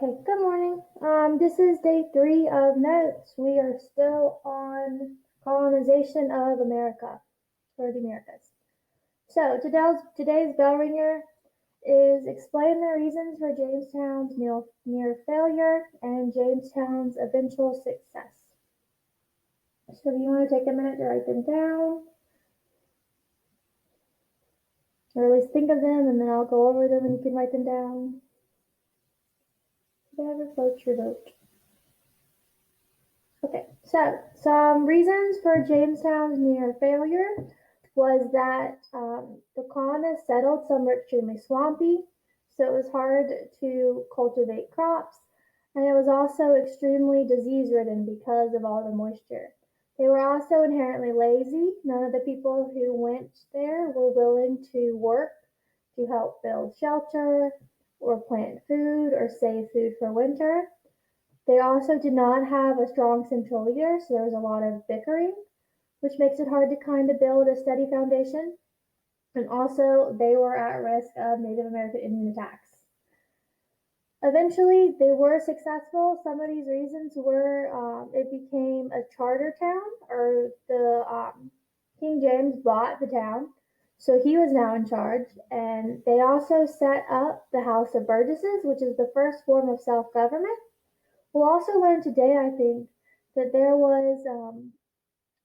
Okay, good morning. This is day 3 of notes. We are still on colonization of America, or the Americas. So today's bell ringer is explain the reasons for Jamestown's near failure and Jamestown's eventual success. So if you want to take a minute to write them down, or at least think of them, and then I'll go over them and you can write them down. Whatever floats your boat. Okay, so some reasons for Jamestown's near failure was that the colonists settled somewhere extremely swampy, so it was hard to cultivate crops, and it was also extremely disease ridden because of all the moisture. They were also inherently lazy. None of the people who went there were willing to work to help build shelter or plant food or save food for winter. They also did not have a strong central leader, so there was a lot of bickering, which makes it hard to kind of build a steady foundation. And also, they were at risk of Native American Indian attacks. Eventually, they were successful. Some of these reasons were it became a charter town, or the King James bought the town, so he was now in charge. And they also set up the House of Burgesses, which is the first form of self-government. We'll also learn today, I think, that there was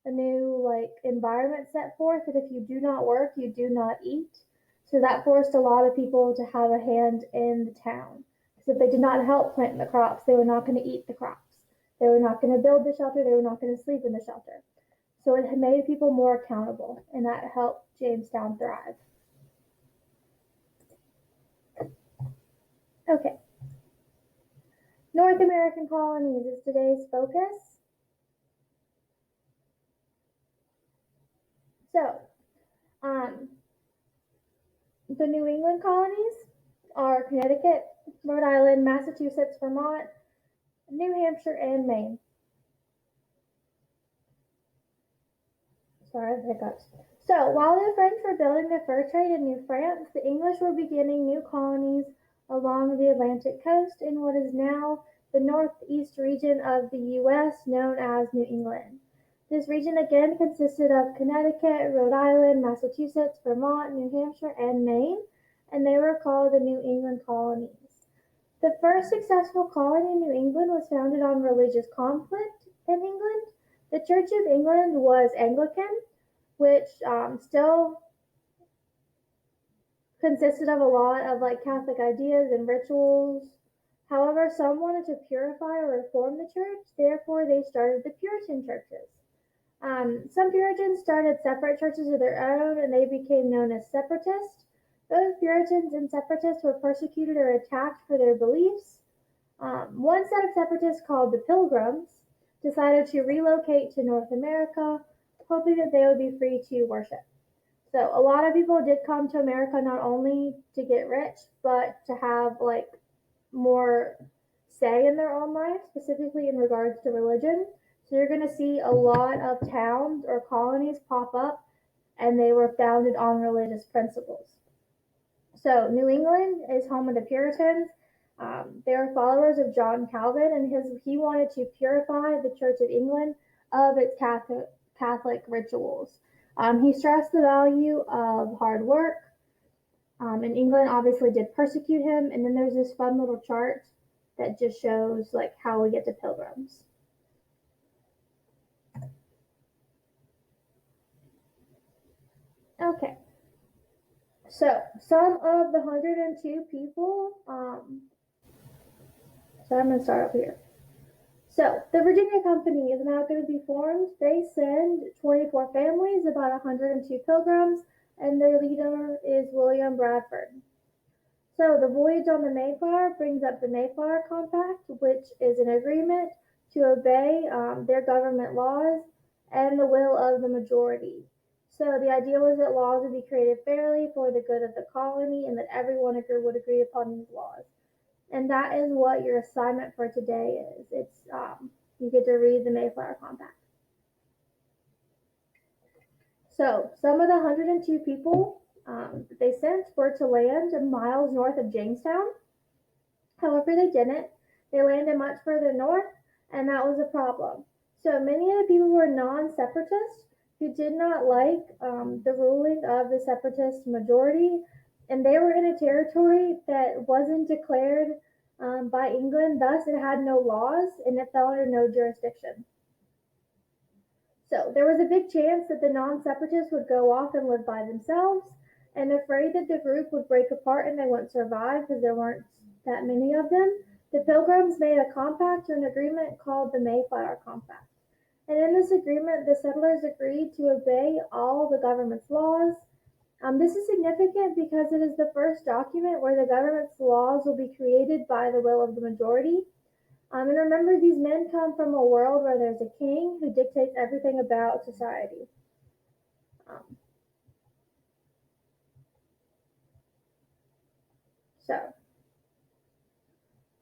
a new environment set forth that if you do not work, you do not eat. So that forced a lot of people to have a hand in the town. Because if they did not help plant the crops, they were not going to eat the crops. They were not going to build the shelter. They were not going to sleep in the shelter. So it made people more accountable, and that helped Jamestown thrive. Okay. North American colonies is today's focus. So, the New England colonies are Connecticut, Rhode Island, Massachusetts, Vermont, New Hampshire, and Maine. Sorry, the hiccups. So, while the French were building the fur trade in New France, the English were beginning new colonies along the Atlantic coast in what is now the northeast region of the U.S., known as New England. This region again consisted of Connecticut, Rhode Island, Massachusetts, Vermont, New Hampshire, and Maine, and they were called the New England colonies. The first successful colony in New England was founded on religious conflict in England. The Church of England was Anglican, which still consisted of a lot of Catholic ideas and rituals. However, some wanted to purify or reform the church, therefore they started the Puritan churches. Some Puritans started separate churches of their own, and they became known as separatists. Both Puritans and separatists were persecuted or attacked for their beliefs. One set of separatists, called the Pilgrims, decided to relocate to North America, hoping that they would be free to worship. So a lot of people did come to America not only to get rich, but to have more say in their own life, specifically in regards to religion. So you're going to see a lot of towns or colonies pop up, and they were founded on religious principles. So New England is home of the Puritans. They are followers of John Calvin, and he wanted to purify the Church of England of its Catholic rituals. He stressed the value of hard work, and England obviously did persecute him. And then there's this fun little chart that just shows how we get to pilgrims. Okay, so some of the 102 people. So I'm going to start up here. So the Virginia Company is now going to be formed. They send 24 families, about 102 pilgrims, and their leader is William Bradford. So the voyage on the Mayflower brings up the Mayflower Compact, which is an agreement to obey their government laws and the will of the majority. So the idea was that laws would be created fairly for the good of the colony, and that everyone would agree upon these laws. And that is what your assignment for today is. It's you get to read the Mayflower Compact. So some of the 102 people that they sent were to land miles north of Jamestown. However, they didn't. They landed much further north, and that was a problem. So many of the people were non-separatists who did not like the ruling of the separatist majority, and they were in a territory that wasn't declared by England. Thus, it had no laws and it fell under no jurisdiction. So there was a big chance that the non-separatists would go off and live by themselves, and afraid that the group would break apart and they wouldn't survive because there weren't that many of them, the Pilgrims made a compact or an agreement called the Mayflower Compact. And in this agreement, the settlers agreed to obey all the government's laws. This is significant because it is the first document where the government's laws will be created by the will of the majority. And remember, these men come from a world where there's a king who dictates everything about society. Um, so,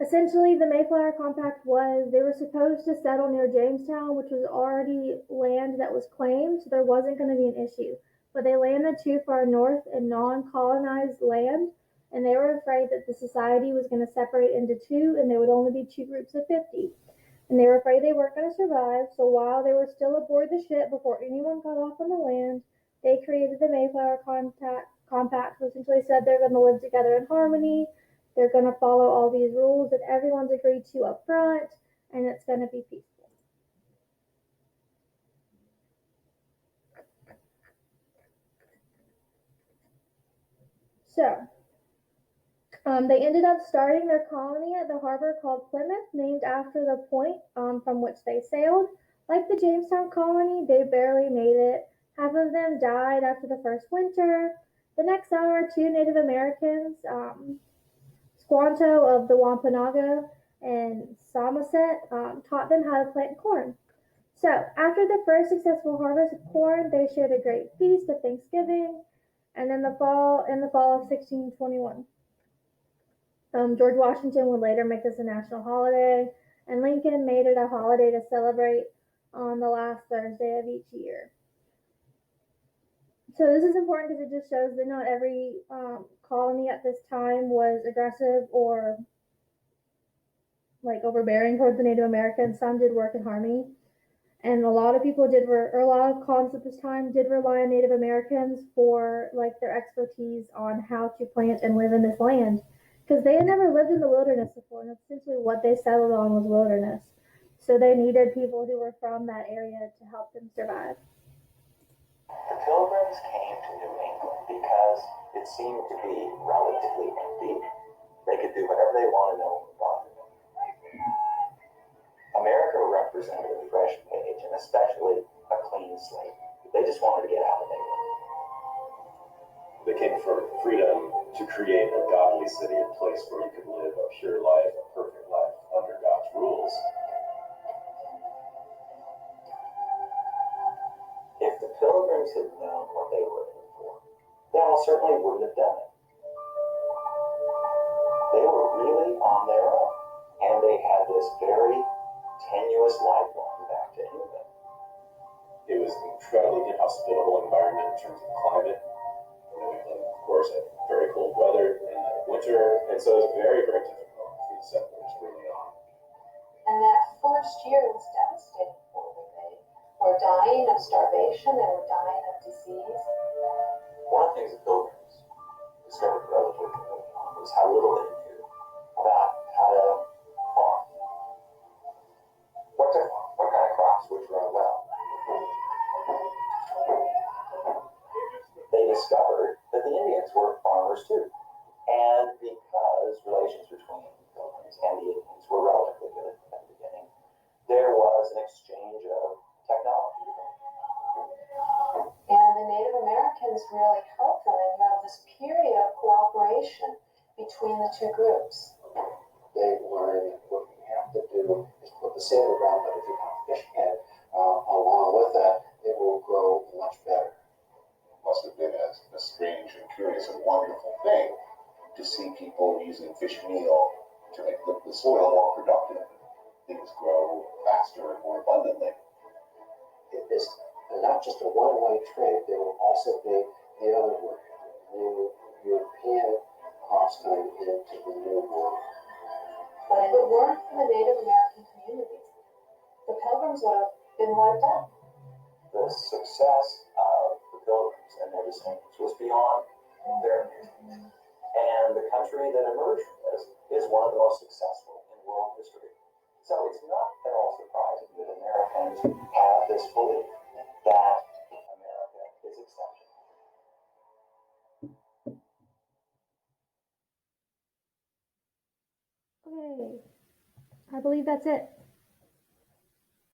essentially, the Mayflower Compact was they were supposed to settle near Jamestown, which was already land that was claimed, so there wasn't going to be an issue. But they landed too far north in non-colonized land, and they were afraid that the society was going to separate into two, and there would only be two groups of 50. And they were afraid they weren't going to survive, so while they were still aboard the ship before anyone got off on the land, they created the Mayflower Compact, which essentially said they're going to live together in harmony, they're going to follow all these rules that everyone's agreed to up front, and it's going to be peaceful. So, they ended up starting their colony at the harbor called Plymouth, named after the point from which they sailed. Like the Jamestown colony, they barely made it. Half of them died after the first winter. The next summer, two Native Americans, Squanto of the Wampanoag and Samoset, taught them how to plant corn. So, after the first successful harvest of corn, they shared a great feast of Thanksgiving, and in the fall of 1621. George Washington would later make this a national holiday, and Lincoln made it a holiday to celebrate on the last Thursday of each year. So this is important because it just shows that not every colony at this time was aggressive or like overbearing towards the Native Americans. Some did work in harmony, and a lot of people did, or a lot of colonies at this time did rely on Native Americans for like their expertise on how to plant and live in this land, because they had never lived in the wilderness before, and essentially what they settled on was wilderness. So they needed people who were from that area to help them survive. The Pilgrims came to New England because it seemed to be relatively empty. They could do whatever they wanted, no one bothered them. America represented a fresh page, and especially a clean slate. They just wanted to get out of England. They came for freedom to create a godly city, a place where you could live a pure life, a perfect life under God's rules. If the Pilgrims had known what they were in for, they almost certainly wouldn't have done it. They were really on their own, and they had this very tenuous lifeline back to England. It was an incredibly inhospitable environment in terms of climate. New England, of course, had very cold weather in the winter, and so it was very, very difficult for the settlers early on. And that first year was devastating for them. They were dying of starvation, they were dying of disease. One of the things the Pilgrims discovered relatively early on was how little they knew about how to farm. What kind of crops would grow well. They discovered that the Indians were farmers too. And because relations between Pilgrims and the Indians were relatively good at the beginning, there was an exchange of technology. And the Native Americans really helped them, and you have this period of cooperation between the two groups. They learned what we have to do is put the sail around, but if you have a fish head along with that, it will grow much better. It must have been a strange and curious and wonderful thing to see people using fish meal to make the soil more productive. Things grow faster and more abundantly. It is not just a one-way trade. There will also be the other way. New European crops coming into the New World. But if it weren't for the Native American communities, the Pilgrims would have been wiped out. The success of the Pilgrims and their descendants was beyond their imagination. And the country that emerged from this is one of the most successful in world history. So it's not at all surprising that Americans have this belief that America is exceptional. Okay, I believe that's it.